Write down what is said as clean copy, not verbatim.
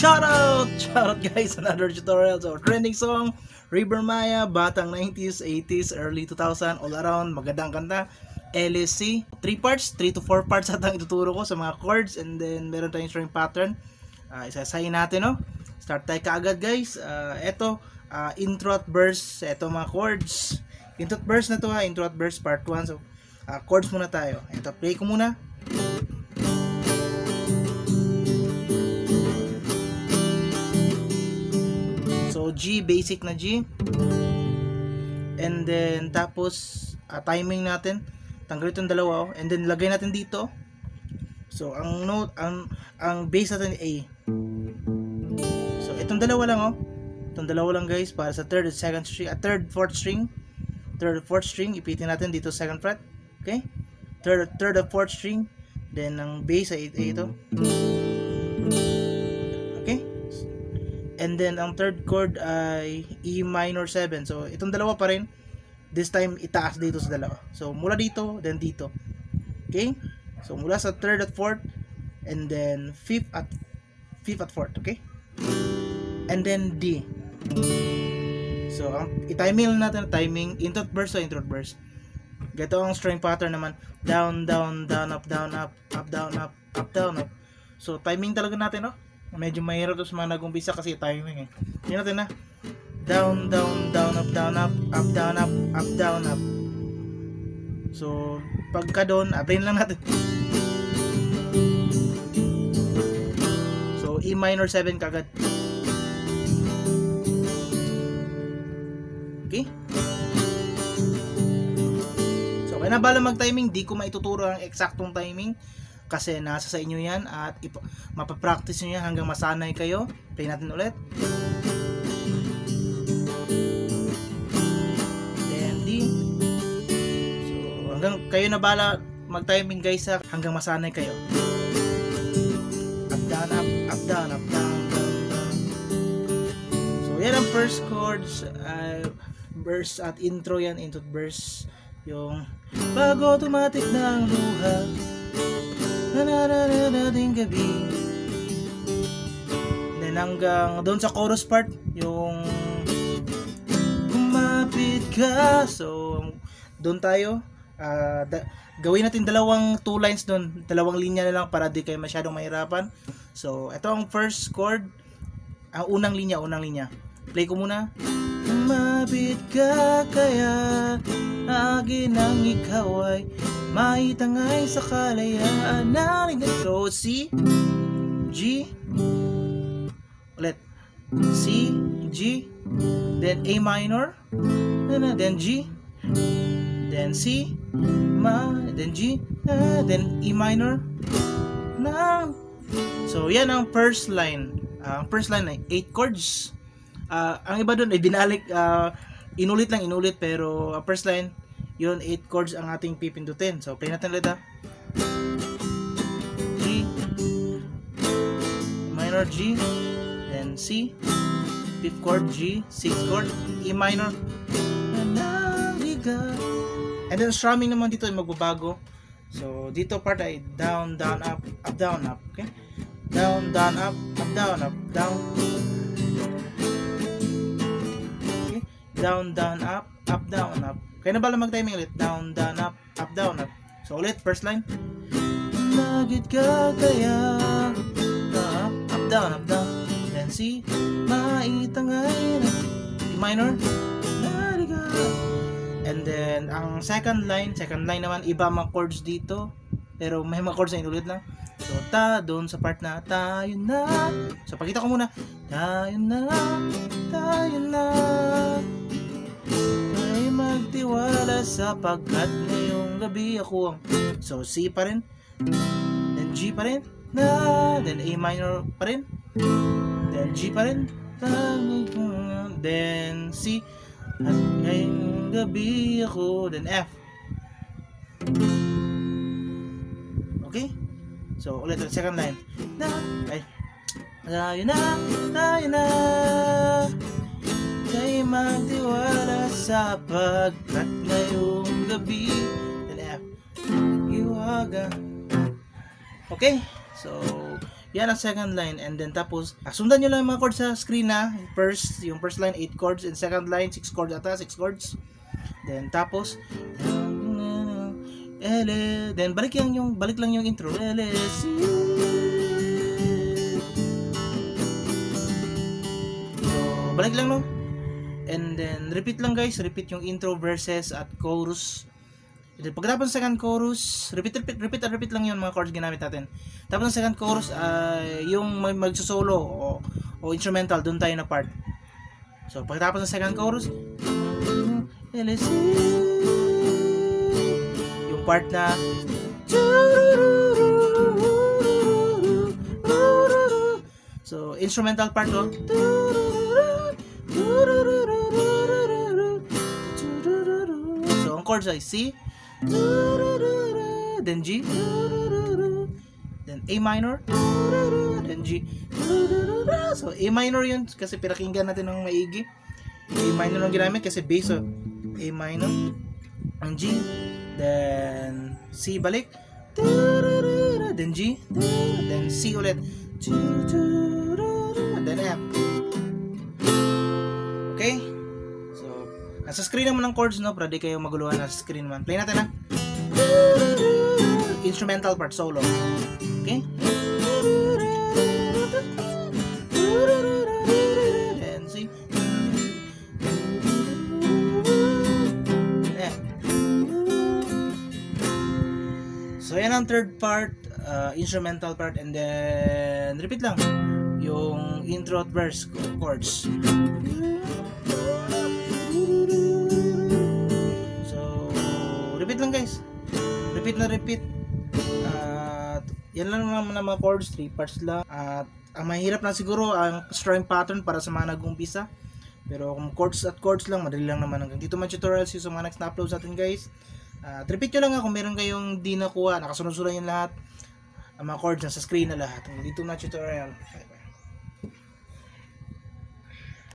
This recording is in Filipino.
Shoutout! Shoutout guys, another tutorial. So, trending song, River Maya, batang 90s, 80s, early 2000, all around, magandang kanta. LSC, 3 parts, 3 to 4 parts atang ituturo ko sa mga chords, and then meron tayong string pattern. Isasayin natin, no? Start tayo kaagad guys. Intro at verse, ito mga chords. Intro at verse na to ha, intro at verse part 1. So, chords muna tayo. Ito, play ko muna. So G, basic na G, and then tapos timing natin, tanggal itong dalawa, and then lagay natin dito. So ang note, ang bass natin A. So itong dalawa lang, itong dalawa lang guys, para sa third and second string, third fourth string, ipitin natin dito second fret. Okay, third and fourth string, then ang bass ay ito. And then ang third chord ay E minor 7. So itong dalawa pa rin. This time itaas dito sa dalawa. So mula dito, then dito. Okay? So mula sa third at fourth, and then fifth at fourth, okay? And then D. So ang i-timing natin, timing intro verse o intro verse. Ganito ang string pattern naman. Down, down, down, up, down, up, up, down, up, up, down, up. So timing talaga natin, no? Medyo mahirap to sa mga nag-umpisa kasi timing eh. Yun natin na. Down, down, down, up, down, up, up, down, up, up, down, up. So, pagka doon, abrain lang natin. So, E minor 7 kagad. Okay? So, kaya na bala mag-timing, di ko maituturo ang eksaktong timing. Kasi nasa sa inyo yan at mapapractice nyo yan hanggang masanay kayo. Play natin ulit. Then D. So hanggang kayo na bala mag-timing guys hanggang masanay kayo. Up, down, up, up, down, up, down, down, down. So yan ang first chords. Verse at intro yan, intro verse. Yung bago automatic na ang luha, nanananating gabi. Then hanggang doon sa chorus part, yung kumapit ka. So doon tayo, gawin natin dalawang 2 lines doon, dalawang linya na lang para di kayo masyadong mahirapan. So ito ang first chord, ang unang linya. Play ko muna. Kumapit ka kaya akin ang ikaw ay maitangay sa kalayaan natin. So C, G, ulit C, G, then A minor, then G, then C, then G, then E minor. So yan ang first line. Ang first line ay 8 chords. Ang iba doon ay binalik, inulit pero first line yun, 8 chords ang ating pipindutin. So play natin ulit G, minor G, then C, 5th chord G, 6th chord E minor, and then strumming naman dito ay magbabago. So dito part ay down, down, up, up, down, up. Okay, down, down, up, down, up, down. Okay, down, down, up, down, up. Kaya na bala mag-timing ulit. Down, down, up, down, up. So ulit, first line. Nagit ka kaya up, down, up, down. Then C, maitangay na E minor. And then, ang second line naman, iba mga chords dito. Pero may mga chords na inulit lang. So, doon sa part na, tayo na. So, pakita ko muna. Tayo na. Magtiwala sapagkat ngayong gabi ako ang. So C pa rin, then G pa rin, then A minor pa rin, then G pa rin, then C, at ngayong gabi ako, then F. Okay, so ulit ang second line. Tayo na kay magtiwala sapagkat ngayong gabi, then F, iwaga. Okay, so Yan ang second line. And then tapos, sundan nyo lang yung mga chords sa screen na. Yung first line, 8 chords. And second line, 6 chords ata, 6 chords. Then tapos, then balik lang yung intro. So, balik lang, no? And then, repeat lang guys. Repeat yung intro, verses, at chorus. Then, pagkatapos ng second chorus, repeat lang yun mga chords ginamit natin. Tapos ng second chorus, yung magsusolo o instrumental, dun tayo na part. So, pagkatapos ng second chorus, yung part na so, instrumental part ko. So, ang chords ay C, then G, then A minor, then G. So, A minor yun kasi pinakinggan natin ng maigi. A minor ang ginamit kasi bass. So, A minor, ang G, then C balik, then G, then C ulit, then F. Okay? So, nasa screen naman ng chords, no? Para di kayo maguluhan, nasa screen naman. Play natin, ha? Instrumental part, solo. Okay? And see? Yeah. So, yan ang third part, instrumental part, and then, repeat lang, yung intro at verse chords. Repeat lang guys. Repeat na repeat. At yan lang naman ang mga chords, 3 parts lang. At ang mahirap na siguro ang strumming pattern para sa mga nag-umpisa. Pero kung chords at chords lang, madali lang naman. Hanggang dito man tutorials yung mga next na upload sa atin guys. At repeat nyo lang kung meron kayong di nakuha, nakasunod-sunod yung lahat. Ang mga chords nasa screen na lahat. Hanggang dito na tutorial. Bye bye.